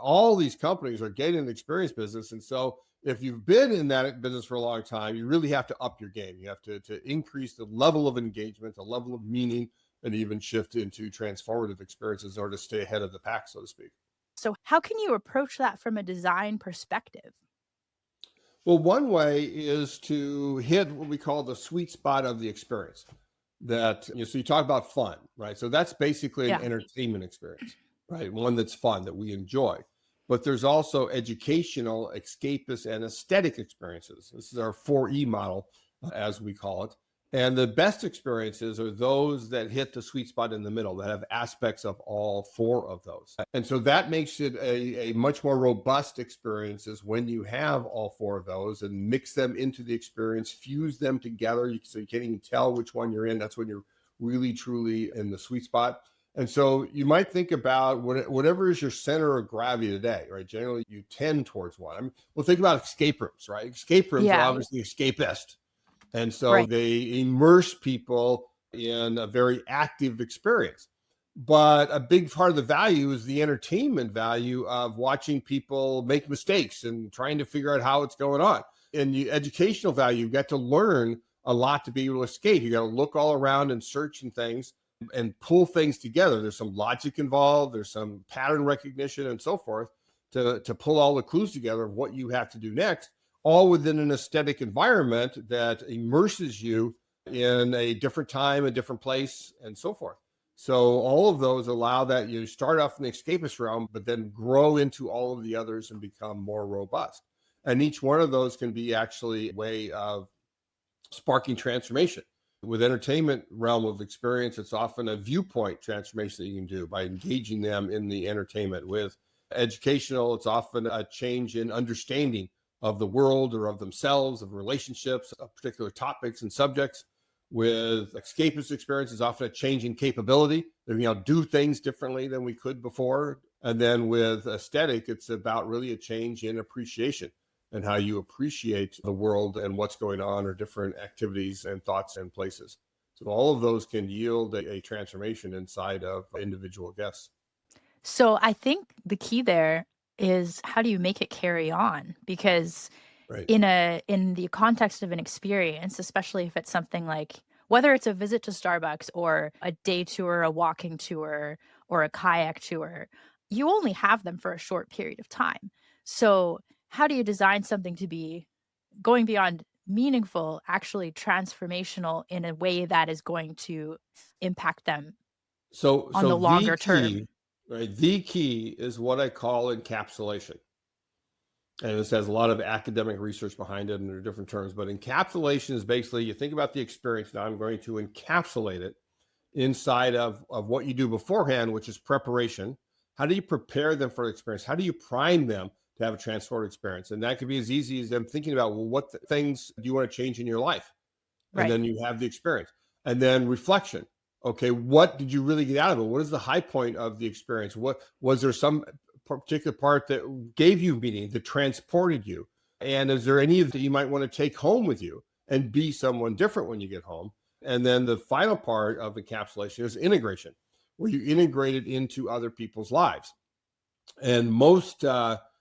all these companies are getting in the experience business. And so if you've been in that business for a long time, you really have to up your game. You have to increase the level of engagement, the level of meaning, and even shift into transformative experiences in order to stay ahead of the pack, so to speak. So, how can you approach that from a design perspective? Well, one way is to hit what we call the sweet spot of the experience. That, so you talk about fun, right? So that's basically an Yeah. entertainment experience, right? One that's fun, that we enjoy. But there's also educational, escapist, and aesthetic experiences. This is our 4E model, as we call it. And the best experiences are those that hit the sweet spot in the middle, that have aspects of all four of those. And so that makes it a much more robust experiences when you have all four of those and mix them into the experience, fuse them together so you can't even tell which one you're in. That's when you're really, truly in the sweet spot. And so you might think about whatever is your center of gravity today, right? Generally, you tend towards one. Well, think about escape rooms, right? Escape rooms are Yeah. obviously escapist. And so Right. they immerse people in a very active experience. But a big part of the value is the entertainment value of watching people make mistakes and trying to figure out how it's going on. And the educational value, you got to learn a lot to be able to escape. You got to look all around and search and things and pull things together. There's some logic involved, there's some pattern recognition and so forth to pull all the clues together of what you have to do next, all within an aesthetic environment that immerses you in a different time, a different place, and so forth. So all of those allow that you start off in the escapist realm, but then grow into all of the others and become more robust. And each one of those can be actually a way of sparking transformation. With entertainment realm of experience, it's often a viewpoint transformation that you can do by engaging them in the entertainment. With educational, it's often a change in understanding of the world or of themselves, of relationships, of particular topics and subjects. With escapist experience, it's often a change in capability, that do things differently than we could before. And then with aesthetic, it's about really a change in appreciation and how you appreciate the world and what's going on, or different activities and thoughts and places. So all of those can yield a transformation inside of individual guests. So, I think the key there is how do you make it carry on? Because Right. in the context of an experience, especially if it's something like whether it's a visit to Starbucks or a day tour, a walking tour, or a kayak tour, you only have them for a short period of time. So, how do you design something to be going beyond meaningful, actually transformational in a way that is going to impact them So on so the the longer term? key, right? The key is what I call encapsulation. And this has a lot of academic research behind it, and there are different terms. But encapsulation is basically, you think about the experience. Now I'm going to encapsulate it inside of what you do beforehand, which is preparation. How do you prepare them for the experience? How do you prime them to have a transformative experience? And that could be as easy as them thinking about, well, what things do you want to change in your life? And Right. then you have the experience. And then reflection. Okay, what did you really get out of it? What is the high point of the experience? What was there some particular part that gave you meaning, that transported you? And is there any that you might want to take home with you and be someone different when you get home? And then the final part of encapsulation is integration, where you integrate it into other people's lives. And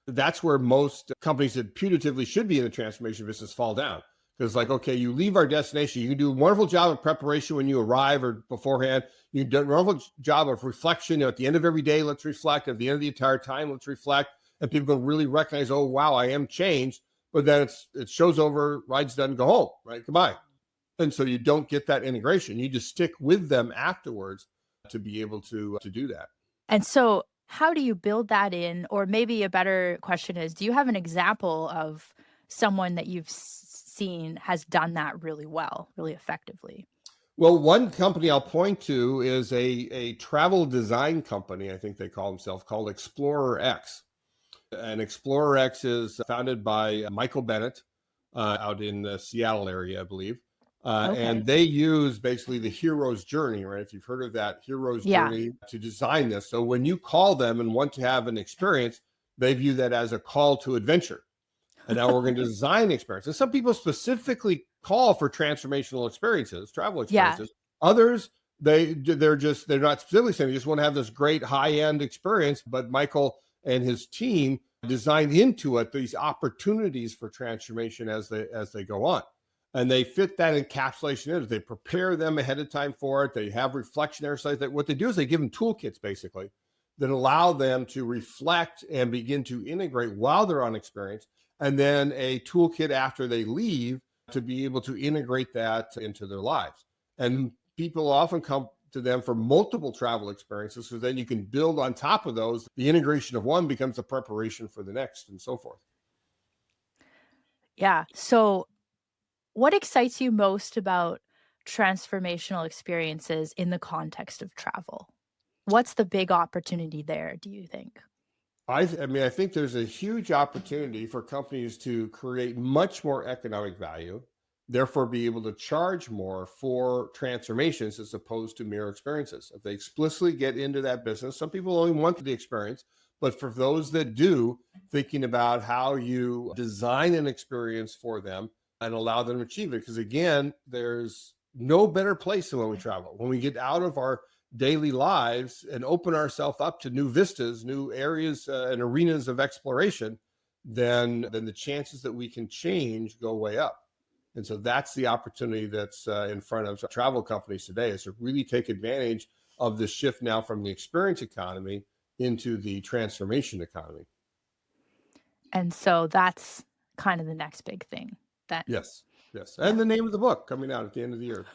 that's where most companies that putatively should be in the transformation business fall down. Because, like, okay, you leave our destination, you can do a wonderful job of preparation when you arrive or beforehand. You do a wonderful job of reflection. At the end of every day, let's reflect. At the end of the entire time, let's reflect. And people can really recognize, oh, wow, I am changed. But then it shows over, ride's done, go home, right? Goodbye. And so you don't get that integration. You just stick with them afterwards to be able to do that. And so, how do you build that in? Or maybe a better question is, do you have an example of someone that you've seen has done that really well, really effectively? Well, one company I'll point to is a travel design company, I think they call themselves, called Explorer X. And Explorer X is founded by Michael Bennett out in the Seattle area, I believe. Okay. And they use basically the hero's journey, right? If you've heard of that hero's Yeah. journey, to design this. So when you call them and want to have an experience, they view that as a call to adventure. And now we're going to design experiences. Some people specifically call for transformational experiences, travel Yeah. experiences. Others, they're not specifically saying they just want to have this great high end experience. But Michael and his team designed into it these opportunities for transformation as they go on. And they fit that encapsulation in. They prepare them ahead of time for it. They have reflection exercises. That what they do is they give them toolkits basically that allow them to reflect and begin to integrate while they're on experience, and then a toolkit after they leave to be able to integrate that into their lives. And people often come to them for multiple travel experiences, so then you can build on top of those. The integration of one becomes the preparation for the next, and so forth. Yeah. So, what excites you most about transformational experiences in the context of travel? What's the big opportunity there, do you think? I mean, I think there's a huge opportunity for companies to create much more economic value, therefore be able to charge more for transformations as opposed to mere experiences. If they explicitly get into that business, some people only want the experience, but for those that do, thinking about how you design an experience for them and allow them to achieve it. Because again, there's no better place than when we travel. When we get out of our daily lives and open ourselves up to new vistas, new areas and arenas of exploration, then the chances that we can change go way up. And so that's the opportunity that's in front of travel companies today, is to really take advantage of the shift now from the experience economy into the transformation economy. And so that's kind of the next big thing then. Yes, yes. Yeah. And the name of the book coming out at the end of the year.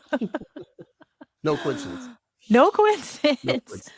No coincidence. No No coincidence. coincidence.